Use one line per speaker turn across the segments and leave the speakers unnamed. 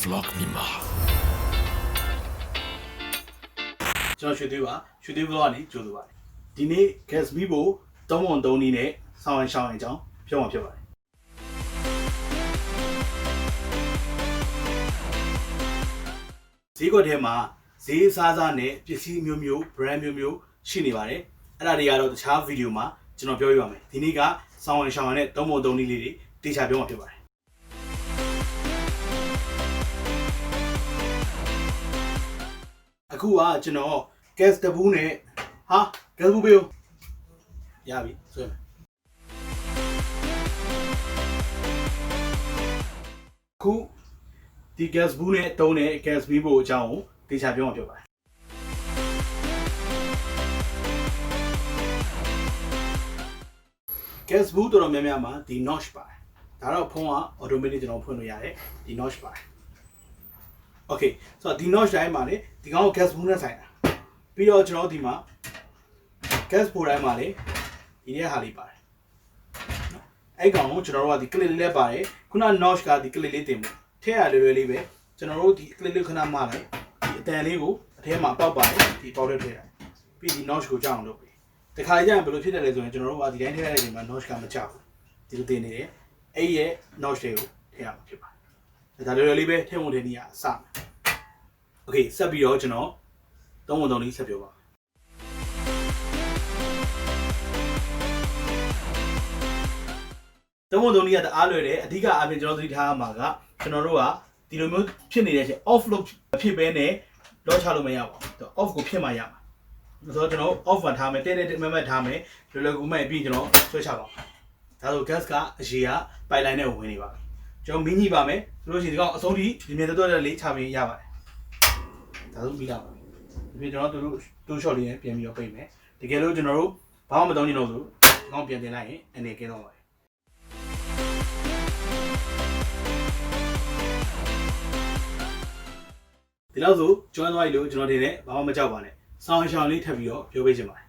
vlog Myanmar
ကျွန်တော်ရွှေသွေးပါရွှေသွေး vlog ကနေကြိုဆိုပါတယ်ဒီနေ့ gas မီးဖို့3ဝန်3နည်းနဲ့ဆောင်းရှောင်းအကြောင်းပြောမှာဖြစ်ပါတယ်ဈေးကွက်ထဲမှာဈေးစားစားနဲ့ပစ္စည်းမျိုးမျိုး brand မျိုးမျိုးရှိနေပါတယ်အဲ့ဒါတွေကတော့တခြားဗီဒီယိုမှာကျွန်တော်ပြောပြပါမယ်ဒီနေ့ကဆောင်းရှောင်းနဲ့3ဝန်3နည်းလေးတွေတေချာပြောမှာဖြစ်ပါတယ်အခုကကျွန်တော် gas တဘူးနဲ့ဟာ gas ဘူးပေးရပြီဆွဲမယ်အခုဒီ gas ဘူးနဲ့တုံးတဲ့ gas မီးဖို့အကြောင်းကိုတေချာပြောမှာဖြစ်ပါတယ်gas ဘူးတော်တော်များများမှာဒီ notch ပါတယ်ဒါတော့ဖုန်းက automatic ကျွန်တော်ဖွင့်လို့ရတယ်ဒီ notch ပါတယ်Okay ဆိုတော့ဒီ notch တိုင်းမှာလေဒီကောင်ကို gas ဘူးနဲ့ဆိုင်တာပြီးတော့ကျွန်တော်ဒီမှာ gas ဘူးတိုင်းမှာလေဒီနေ့ဟာလေးပါတယ်နော်အဲ့ကောင်ကိုကျွန်တော်တို့ကဒီ clip လေးပါတယ်ခုန notch ကဒီ clip လေးတင်မှုထည့်ရလွယ်လွယ်လေးပဲကျွန်တော်တို့ဒီ clip လေးခဏမှလိုက်ဒီအတန်လေးကိုအထဲမှာပေါက်ပါတယ်ဒီပေါက်တဲ့ထည့်လိုက်ပြီးဒီ notch ကိုကြောက်အောင်လုပ်ပြီတခါကျရင်ဘယ်လိုဖြစ်တယ်လဲဆိုရင်ကျွန်တော်တို့ကဒီတိုင်းထည့်ရတဲ့အချိန်မှာ notch ကမကြောက်ဘူးဒီလိုတင်နေတယ်အဲ့ရဲ့ notch တွေကိုထည့်ရမှာဖြစ်ပါတယ်ဒါလွယ်လွယ်လေးပဲထည့်ဖို့ထည့်နေရအစမယ်Okay ဆက်ပြီးတော့ကျွန်တော်3ဝန်3လေးဆက်ပြောပါ3ဝန်3လေးကတအားလွယ်တယ်အဓိကအပြင်ကျွန်တော်သတိထားရမှာကကျွန်တော်တို့ကဒီလိုမျိုးဖြစ်နေတဲ့အချိန် off လုပ်ဖြစ်ပဲနဲ့လောချလို့မရပါဘူး off ကိုဖြစ်မှရမှာဆိုတော့ကျွန်တော် off မှာထားမယ်တဲတဲမမတ်ထားမယ်လွယ်လွယ်ကူမဲ့ပြီးကျွန်တော်ဆွဲချပါဒါဆို gas ကအရေကပိုက်လိုင်းနဲ့ဝင်နေပါပြီကျွန်တော်မင်းကြီးပါမယ်ဆိုလို့ရှိရင်ဒီကောင်အဆုံးထိမြင်မြင်တော်တော်လေးချပေးရပါတယ်ဒါဆိုပြီးလာပါပြီဒီကျွန်တော်တို့တိုး shot လေးနဲ့ပြန်ပြီးတော့ပိတ်မယ်တကယ်လို့ကျွန်တော်တို့ဘာမှမသုံးချင်တော့ဘူးဒီကောင်ပြန်တင်လိုက်ရင်အနေကင်းတော့ပါတယ်ဒီလောက်ဆိုကျွမ်းသွားပြီလို့ကျွန်တော်တင်တယ်ဘာမှမကြောက်ပါနဲ့ဆောင်းရှောင်းလေးထပ်ပြီးတော့ပြောပေးချင်ပါတယ်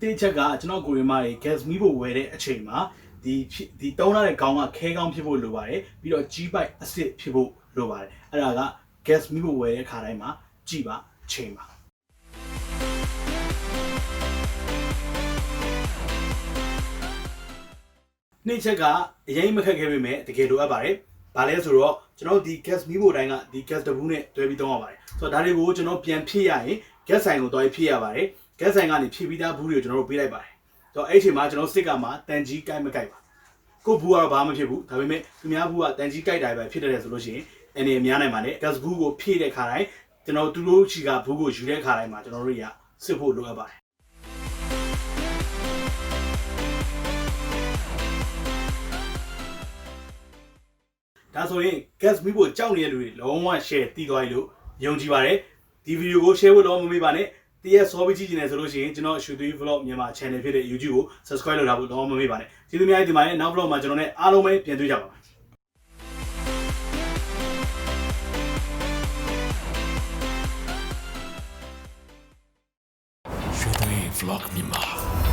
တိချက်ကကျွန်တော်ကိုရီးမားတွေ gas မီးဖို့ဝယ်တဲ့အချိန်မှာဒီတုံးလာတဲ့ခေါင်းကခဲကောင်းဖြစ်ဖို့လိုပါတယ်ပြီးတော့ကြီးပိုက်အစ်စ်ဖြစ်ဖို့လိုပါတယ်အဲ့ဒါက gas မီးဖို့ဝယ်တဲ့ခါတိုင်းမှာကြည့်ပါချိန်ပါနေ့ချက်ကအရင်မခက်ခဲပေမဲ့တကယ်လိုအပ်ပါတယ်ဘာလဲဆိုတော့ကျွန်တော်ဒီ gas မီးဖို့တိုင်းကဒီ gas တဘူးနဲ့တွဲပြီးသုံးရပါတယ်ဆိုတော့ဒါတွေကိုကျွန်တော်ပြန်ဖြည့်ရရင် gas ဆိုင်ကိုတွဲဖြည့်ရပါတယ် gas ဆိုင်ကနေဖြည့်ပြီးသားဘူးတွေကိုကျွန်တော်တို့ပေးလိုက်ပါတယ်ဆိုတော့အဲ့ဒီအချိန်မှာကျွန်တော်စတစ်ကာမှာတန်ကြီးကိုက်မကိုက်ပါကိုဘူးကတော့ဘာမှမဖြစ်ဘူးဒါပေမဲ့သူများဘူးကတန်ကြီးကိုက်တာပဲဖြစ်တယ်ဆိုလို့ရှိရင်အနေအများနိုင်ပါနဲ့ gas ဘူးကိုဖြည့်တဲ့ခါတိုင်းကျွန်တော်သူတို့ချီကဘူးကိုယူတဲ့ခါတိုင်းမှာကျွန်တော်တို့တွေကစစ်ဖို့လိုအပ်ပါတယ်ဒါဆိုရင် gas မီးဖို့ကြောက်နေတဲ့လူတွေလုံးဝ share တီးသွားပြီလို့ယုံကြည်ပါတယ်ဒီဗီဒီယိုကို share ဖို့တော့မမေ့ပါနဲ့တရက်စောပြီးကြည့်နေတယ်ဆိုလို့ရှိရင်ကျွန်တော်ရွှေသွေး vlog မြန်မာ channel ဖြစ်တဲ့ YouTube ကို subscribe လုပ်ထားဖို့တော့မမေ့ပါနဲ့ကျေးဇူးများတင်ပါတယ်နောက် vlog မှာကျွန်တော်နဲ့အားလုံးပဲပြန်တွေ့ကြပါမယ်
shwethwayvlog Myanmar